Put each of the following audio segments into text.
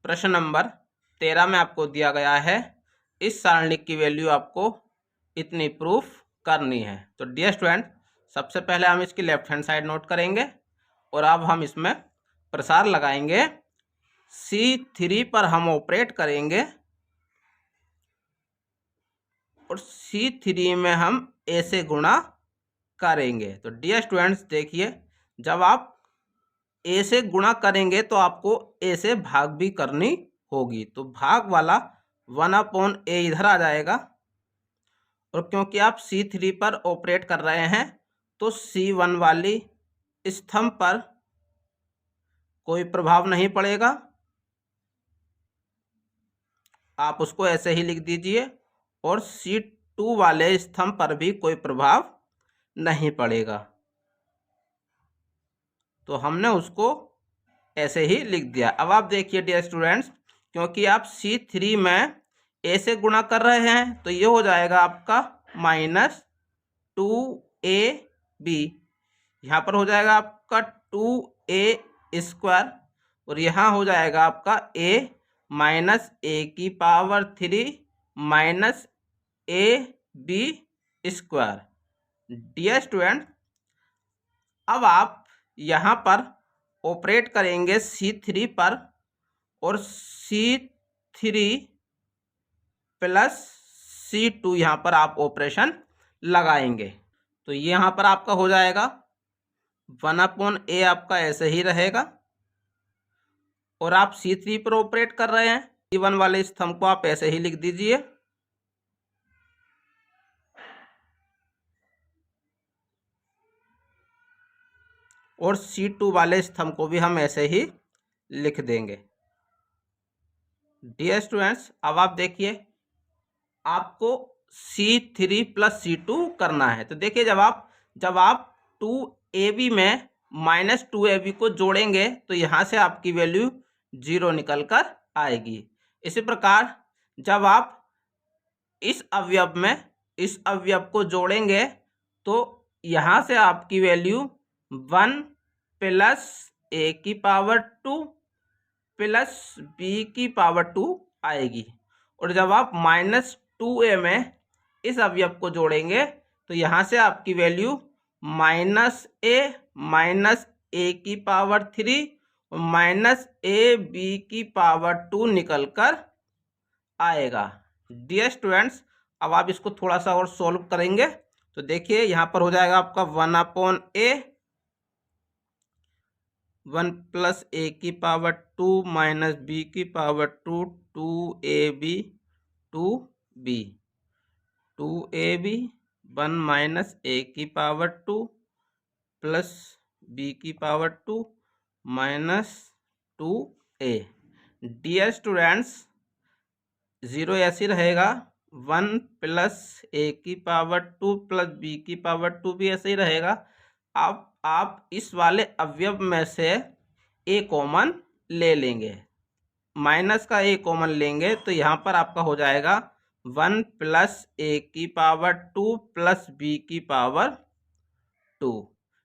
प्रश्न नंबर 13 में आपको दिया गया है इस सारणी की वैल्यू आपको इतनी प्रूफ करनी है। तो डियर स्टूडेंट, सबसे पहले हम इसकी लेफ्ट हैंड साइड नोट करेंगे और अब हम इसमें प्रसार लगाएंगे। C3 पर हम ऑपरेट करेंगे और C3 में हम A से गुणा करेंगे। तो डियर स्टूडेंट्स देखिए, जब आप A से गुणा करेंगे तो आपको A से भाग भी करनी होगी। तो भाग वाला 1/A इधर आ जाएगा और क्योंकि आप C3 पर ऑपरेट कर रहे हैं तो C1 वाली स्तंभ पर कोई प्रभाव नहीं पड़ेगा, आप उसको ऐसे ही लिख दीजिए। और C2 वाले स्तंभ पर भी कोई प्रभाव नहीं पड़ेगा, तो हमने उसको ऐसे ही लिख दिया। अब आप देखिए डियर स्टूडेंट्स, क्योंकि आप C3 में A से गुणा कर रहे हैं तो ये हो जाएगा आपका -2AB, यहाँ पर हो जाएगा आपका 2A² और यहाँ हो जाएगा आपका A -A⁻³ AB²। Dear student, अब आप यहाँ पर ऑपरेट करेंगे C3 पर और C3 प्लस C2 यहाँ पर आप ऑपरेशन लगाएंगे। तो ये यहाँ पर आपका हो जाएगा 1/A, आपका ऐसे ही रहेगा। और आप C3 पर ऑपरेट कर रहे हैं, C1 वाले स्तंभ को आप ऐसे ही लिख दीजिए। और C2 वाले स्तंभ को भी हम ऐसे ही लिख देंगे। डियर स्टूडेंट्स, अब आप देखिए, आपको C3 प्लस C2 करना है। तो देखिए, जब आप 2AB में -2AB को जोड़ेंगे तो यहाँ से आपकी वैल्यू 0 निकल कर आएगी। इसी प्रकार जब आप इस अवयव में इस अवयव को जोड़ेंगे तो यहाँ से आपकी वैल्यू 1 + A² + B² आएगी। और जब आप -2A में इस अवयव को जोड़ेंगे तो यहाँ से आपकी वैल्यू -A -A⁻³ और -AB² निकल कर आएगा। डियर स्टूडेंट्स, अब आप इसको थोड़ा सा और सॉल्व करेंगे तो देखिए, यहाँ पर हो जाएगा आपका 1/A 1 + A² -B² 2AB 2B 2AB 1 - A² plus B² -2A। Dear students, 0 ऐसे रहेगा, 1 + A² प्लस B² भी ऐसे ही रहेगा। अब आप इस वाले अवयव में से A कॉमन ले लेंगे, माइनस का A कॉमन लेंगे तो यहाँ पर आपका हो जाएगा 1 + A² plus B²।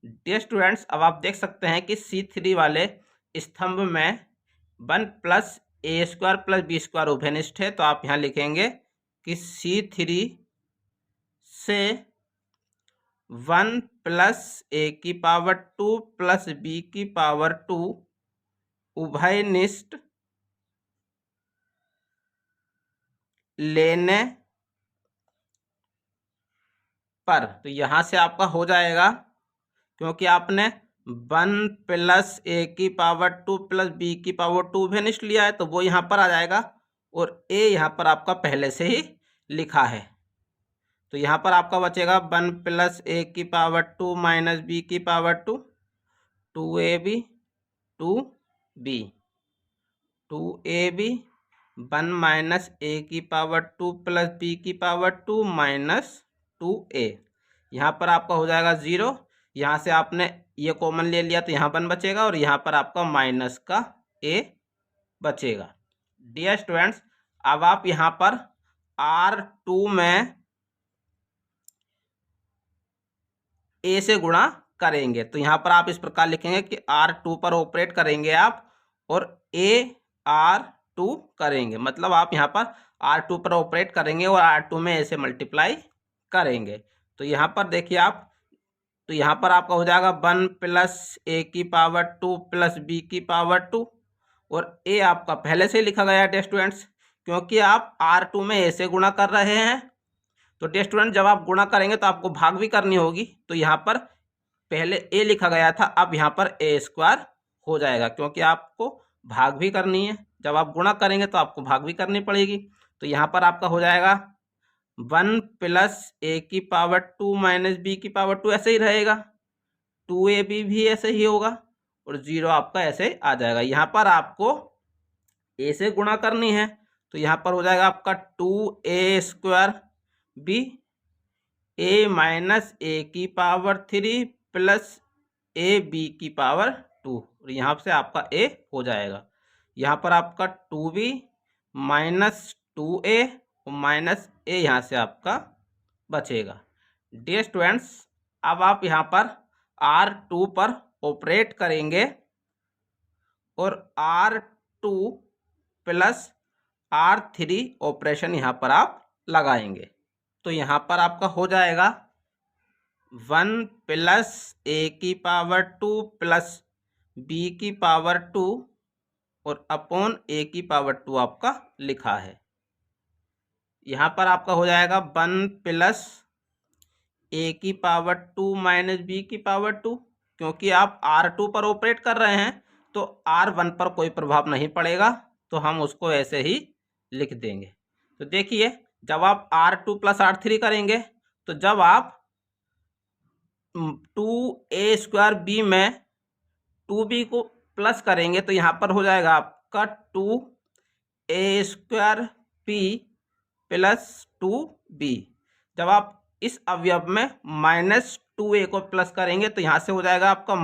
Dear students, अब आप देख सकते हैं कि C3 वाले स्तंभ में 1 + A² प्लस B² उभयनिष्ठ है। तो आप यहाँ लिखेंगे कि C3 से 1 + A² प्लस B² उभयनिष्ठ लेने पर, तो यहाँ से आपका हो जाएगा, क्योंकि आपने 1 + A² प्लस B² उभयनिष्ठ लिया है तो वो यहाँ पर आ जाएगा और A यहाँ पर आपका पहले से ही लिखा है। तो यहाँ पर आपका बचेगा 1 + A² minus B² 2AB 2B 2AB 1 - A² plus B² -2A। यहाँ पर आपका हो जाएगा 0, यहाँ से आपने ये कॉमन ले लिया तो यहाँ 1 बचेगा और यहाँ पर आपका माइनस का A बचेगा। डियर स्टूडेंट्स, अब आप यहाँ पर R2 में A से गुणा करेंगे तो यहाँ पर आप इस प्रकार लिखेंगे कि R2 पर ऑपरेट करेंगे आप और AR टू करेंगे, मतलब आप यहाँ पर R2 पर ऑपरेट करेंगे और R2 में ऐसे मल्टीप्लाई करेंगे। तो यहाँ पर देखिए आप, तो यहाँ पर आपका हो जाएगा 1 प्लस ए की पावर 2 प्लस बी की पावर 2, और ए आपका पहले से लिखा गया है स्टूडेंट्स, क्योंकि आप R2 में ए से गुणा कर रहे हैं। तो स्टूडेंट जब आप गुणा करेंगे तो आपको भाग भी करनी होगी, तो यहाँ पर पहले ए लिखा गया था, अब यहाँ पर ए स्क्वायर हो जाएगा, क्योंकि आपको भाग भी करनी है। जब आप गुणा करेंगे तो आपको भाग भी करनी पड़ेगी। तो यहाँ पर आपका हो जाएगा 1 प्लस ए की पावर 2 माइनस बी की पावर 2, ऐसे ही रहेगा। 2ab भी ऐसे ही होगा, और 0 आपका ऐसे आ जाएगा। यहाँ पर आपको ए से गुणा करनी है, तो यहाँ पर हो जाएगा आपका 2a स्क्वायर बी, ए माइनस ए की पावर 3 प्लस ए बी की पावर 2, और यहाँ से आपका ए हो जाएगा। यहाँ पर आपका 2b माइनस 2a और माइनस ए यहाँ से आपका बचेगा। डियर स्टूडेंट्स, अब आप यहाँ पर R2 पर ऑपरेट करेंगे और R2 प्लस R3 ऑपरेशन यहाँ पर आप लगाएंगे। तो यहाँ पर आपका हो जाएगा 1 प्लस ए की पावर 2 प्लस बी की पावर 2 और अपॉन ए की पावर 2 आपका लिखा है। यहाँ पर आपका हो जाएगा 1 प्लस ए की पावर 2 माइनस बी की पावर 2, क्योंकि आप R2 पर ऑपरेट कर रहे हैं तो R1 पर कोई प्रभाव नहीं पड़ेगा, तो हम उसको ऐसे ही लिख देंगे। तो देखिए, जब आप R2 प्लस R3 करेंगे, तो जब आप 2a स्क्वायर बी में 2b को प्लस करेंगे तो यहाँ पर हो जाएगा आपका 2a square B plus 2b। जब आप इस अवयव में माइनस 2a को प्लस करेंगे तो यहाँ से हो जाएगा आपका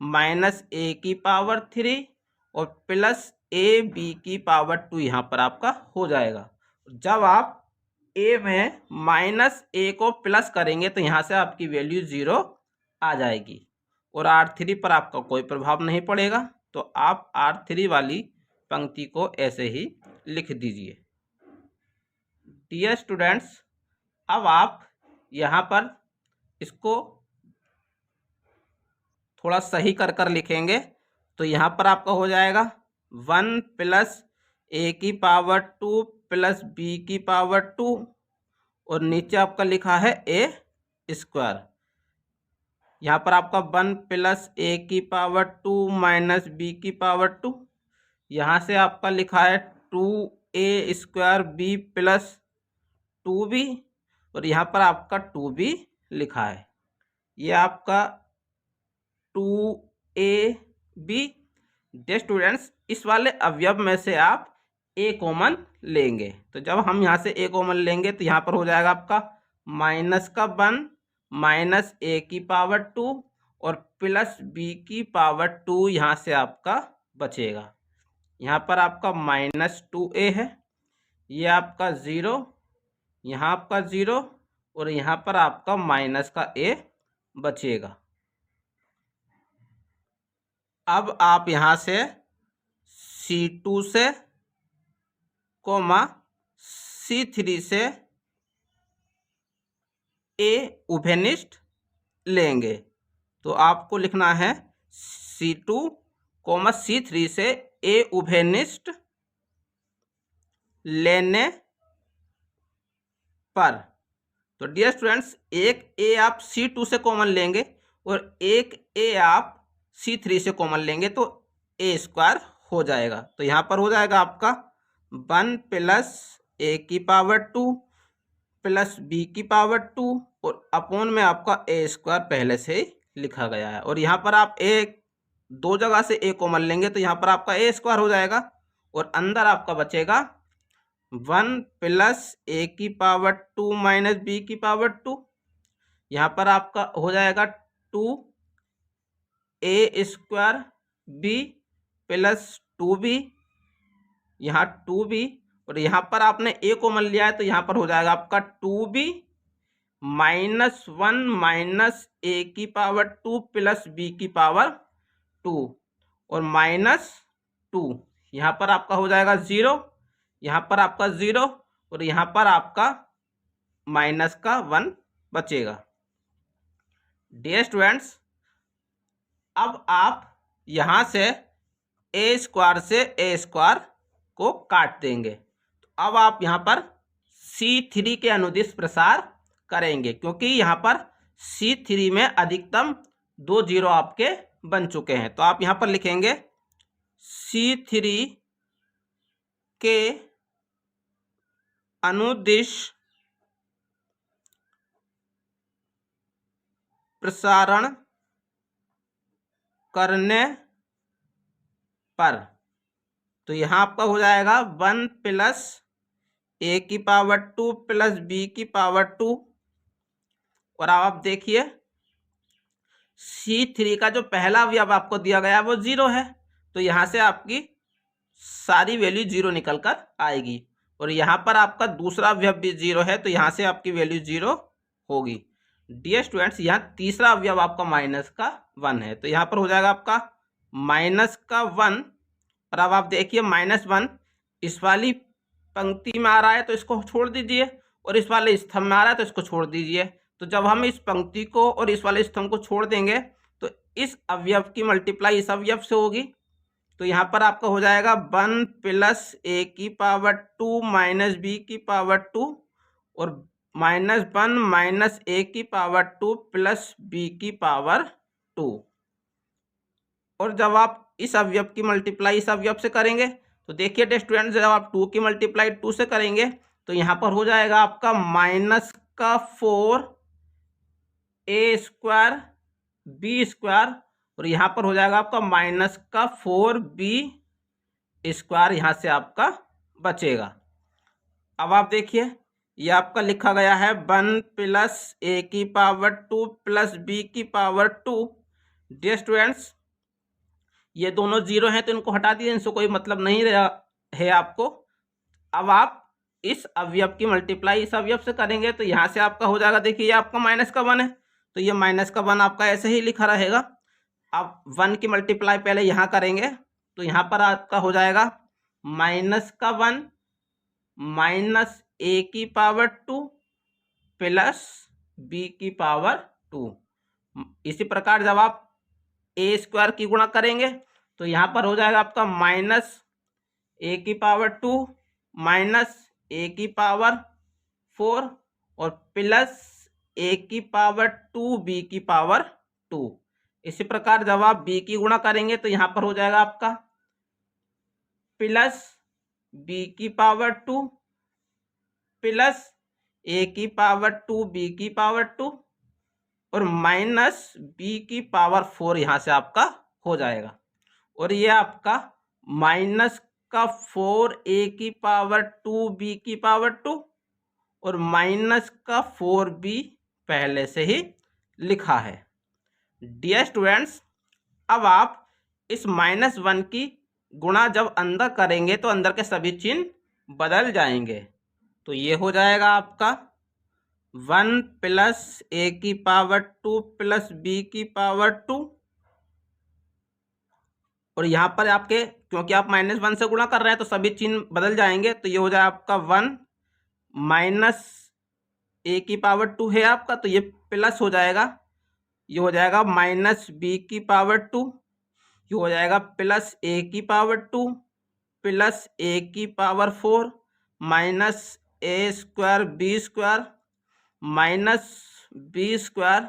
माइनस ए की पावर 3 और प्लस ए बी की पावर 2 यहाँ पर आपका हो जाएगा। जब आप ए में माइनस ए को प्लस करेंगे तो यहाँ से आपकी वैल्यू 0 आ जाएगी, और R3 पर आपका कोई प्रभाव नहीं पड़ेगा। तो आप R3 वाली पंक्ति को ऐसे ही लिख दीजिए। डियर स्टूडेंट्स, अब आप यहाँ पर इसको थोड़ा सही कर कर लिखेंगे, तो यहाँ पर आपका हो जाएगा 1 प्लस ए की पावर 2 प्लस बी की पावर 2, और नीचे आपका लिखा है ए स्क्वायर। यहाँ पर आपका 1 प्लस ए की पावर 2 माइनस बी की पावर 2, यहाँ से आपका लिखा है 2a square B plus 2b, और यहाँ पर आपका 2b लिखा है। ये आपका 2ab। डे स्टूडेंट्स, इस वाले अवयव में से आप a कॉमन लेंगे, तो जब हम यहाँ से a कॉमन लेंगे तो यहाँ पर हो जाएगा आपका माइनस का 1 माइनस a की पावर 2 और प्लस b की पावर 2 यहाँ से आपका बचेगा। यहाँ पर आपका माइनस 2a है, ये आपका 0, यहाँ आपका 0, और यहाँ पर आपका माइनस का a बचेगा। अब आप यहाँ से C2 से C3 से a उभयनिष्ठ लेंगे, तो आपको लिखना है C2 C3 से a उभयनिष्ठ लेने पर। तो डियर स्टूडेंट्स, एक a आप C2 से कॉमन लेंगे और एक a आप C3 से कॉमन लेंगे तो a स्क्वायर हो जाएगा। तो यहाँ पर हो जाएगा आपका 1 प्लस a की पावर 2 प्लस b की पावर 2, और अपॉन में आपका a स्क्वायर पहले से ही लिखा गया है। और यहाँ पर आप दो जगह से a कॉमन लेंगे तो यहाँ पर आपका a स्क्वायर हो जाएगा, और अंदर आपका बचेगा 1 प्लस a की पावर 2 माइनस b की पावर 2। यहाँ पर आपका हो जाएगा 2a square b plus 2b, यहाँ 2b, और यहाँ पर आपने a कॉमन लिया है तो यहाँ पर हो जाएगा आपका 2b माइनस 1 माइनस a की पावर 2 प्लस b की पावर 2 और माइनस 2, यहाँ पर आपका हो जाएगा 0, यहाँ पर आपका 0 और यहाँ पर आपका माइनस का 1 बचेगा। डियर स्टूडेंट्स, अब आप यहाँ से ए स्क्वायर को काट देंगे। तो अब आप यहाँ पर C3 के अनुदिश प्रसार करेंगे, क्योंकि यहाँ पर C3 में अधिकतम 2 जीरो आपके बन चुके हैं। तो आप यहाँ पर लिखेंगे C3 के अनुदिश प्रसारण करने पर, तो यहाँ आपका हो जाएगा 1 प्लस a की पावर 2 प्लस b की पावर 2। और अब आप देखिए C3 का जो पहला अवयव आपको दिया गया है वो 0 है, तो यहाँ से आपकी सारी वैल्यू 0 निकल कर आएगी। और यहाँ पर आपका दूसरा अवयव भी 0 है, तो यहाँ से आपकी वैल्यू 0 होगी। डियर स्टूडेंट्स, यहाँ तीसरा अवयव आपका माइनस का 1 है, तो यहाँ पर हो जाएगा आपका माइनस का 1। और अब आप देखिए -1 इस वाली पंक्ति में आ रहा है तो इसको छोड़ दीजिए, और इस वाले स्तंभ में आ रहा है तो इसको छोड़ दीजिए। तो जब हम इस पंक्ति को और इस वाले स्तंभ को छोड़ देंगे तो इस अवयव की मल्टीप्लाई इस अवयव से होगी। तो यहाँ पर आपका हो जाएगा 1 प्लस a की पावर 2 माइनस b की पावर 2 और -1 माइनस a की पावर 2 प्लस b की पावर 2। और जब आप इस अवयव की मल्टीप्लाई इस अवयव से करेंगे तो देखिए डियर स्टूडेंट्स, जब आप 2 की मल्टीप्लाई 2 से करेंगे तो यहाँ पर हो जाएगा आपका माइनस का 4 a स्क्वायर b स्क्वायर और यहाँ पर हो जाएगा आपका माइनस का 4b स्क्वायर, यहाँ से आपका बचेगा। अब आप देखिए ये आपका लिखा गया है 1 प्लस a की पावर 2 प्लस b की पावर 2। डियर स्टूडेंट्स, ये दोनों 0 हैं तो इनको हटा दीजिए, इनसे कोई मतलब नहीं रहा है आपको। अब आप इस अवयव की मल्टीप्लाई इस अवयव से करेंगे तो यहाँ से आपका हो जाएगा, देखिए ये आपका माइनस का 1 है तो ये माइनस का 1 आपका ऐसे ही लिखा रहेगा। अब 1 की मल्टीप्लाई पहले यहाँ करेंगे तो यहाँ पर आपका हो जाएगा माइनस का 1 माइनस a की पावर 2 प्लस b की पावर 2। इसी प्रकार जब आप a स्क्वायर की गुणा करेंगे तो यहाँ पर हो जाएगा आपका माइनस a की पावर 2 माइनस a की पावर 4 और प्लस a की पावर 2b की पावर 2। इसी प्रकार जब आप b की गुणा करेंगे तो यहाँ पर हो जाएगा आपका प्लस b की पावर 2 प्लस a की पावर 2b की पावर 2 और माइनस b की पावर 4 यहाँ से आपका हो जाएगा। और ये आपका माइनस का 4a की पावर 2b की पावर 2 और माइनस का 4b पहले से ही लिखा है। डियर स्टूडेंट्स, अब आप इस -1 की गुणा जब अंदर करेंगे तो अंदर के सभी चिन्ह बदल जाएंगे। तो ये हो जाएगा आपका 1 प्लस a की पावर 2 प्लस b की पावर 2 और यहाँ पर आपके क्योंकि आप -1 से गुणा कर रहे हैं तो सभी चिन्ह बदल जाएंगे। तो ये हो जाएगा आपका 1 माइनस a की पावर 2 है आपका, तो ये प्लस हो जाएगा, ये हो जाएगा माइनस b की पावर 2, ये हो जाएगा प्लस a की पावर 2 प्लस a की power 4 minus a square b square minus b square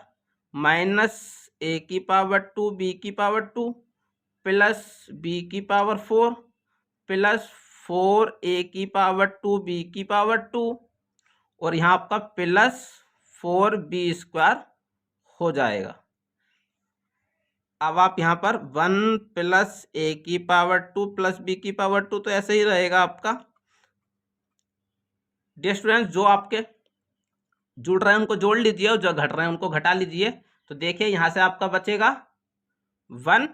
minus a की पावर 2 b की पावर 2 प्लस b की पावर 4 प्लस 4a की पावर 2 b की पावर 2 और यहाँ आपका प्लस 4b स्क्वायर हो जाएगा। अब आप यहाँ पर 1 प्लस a की पावर 2 प्लस b की पावर 2 तो ऐसे ही रहेगा आपका। डियर स्टूडेंट्स, जो आपके जुड़ रहे हैं उनको जोड़ लीजिए और जो घट रहे हैं उनको घटा लीजिए। तो देखिए यहाँ से आपका बचेगा 1,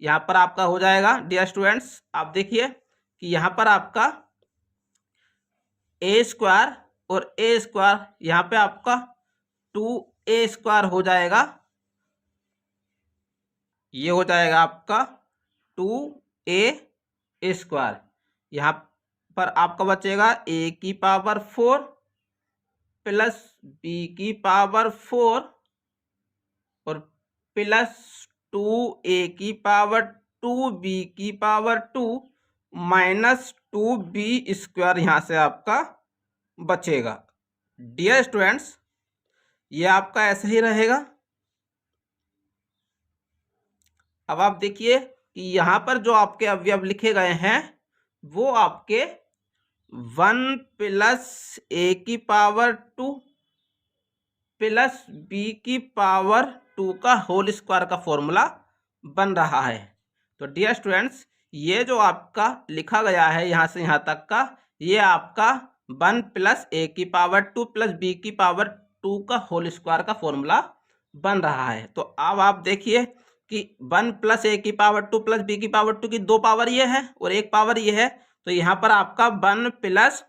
यहाँ पर आपका हो जाएगा। डियर स्टूडेंट्स, आप देखिए कि यहाँ पर आपका a स्क्वायर और a स्क्वायर यहाँ पे आपका 2a स्क्वायर हो जाएगा, ये हो जाएगा आपका 2a स्क्वायर, यहाँ पर आपका बचेगा a की पावर 4 प्लस b की पावर 4 और प्लस 2a की पावर 2b की पावर 2 माइनस 2b स्क्वायर यहाँ से आपका बचेगा। डियर स्टूडेंट्स, ये आपका ऐसे ही रहेगा। अब आप देखिए कि यहाँ पर जो आपके अवयव लिखे गए हैं वो आपके 1 प्लस a की पावर 2 प्लस b की पावर 2 का होल स्क्वायर का फॉर्मूला बन रहा है। तो डियर स्टूडेंट्स, ये जो आपका लिखा गया है यहाँ से यहाँ तक का, ये आपका 1 प्लस a की पावर 2 प्लस b की पावर 2 का होल स्क्वायर का फॉर्मूला बन रहा है। तो अब आप देखिए कि 1 प्लस a की पावर 2 प्लस b की पावर 2 की 2 पावर ये है और 1 पावर ये है। तो यहाँ पर आपका 1 प्लस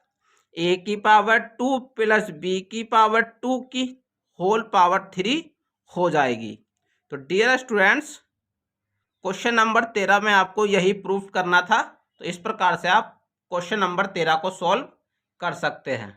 a की पावर 2 प्लस b की पावर 2 की होल पावर 3 हो जाएगी। तो डियर स्टूडेंट्स, क्वेश्चन नंबर 13 में आपको यही प्रूफ करना था। तो इस प्रकार से आप क्वेश्चन नंबर 13 को सॉल्व कर सकते हैं।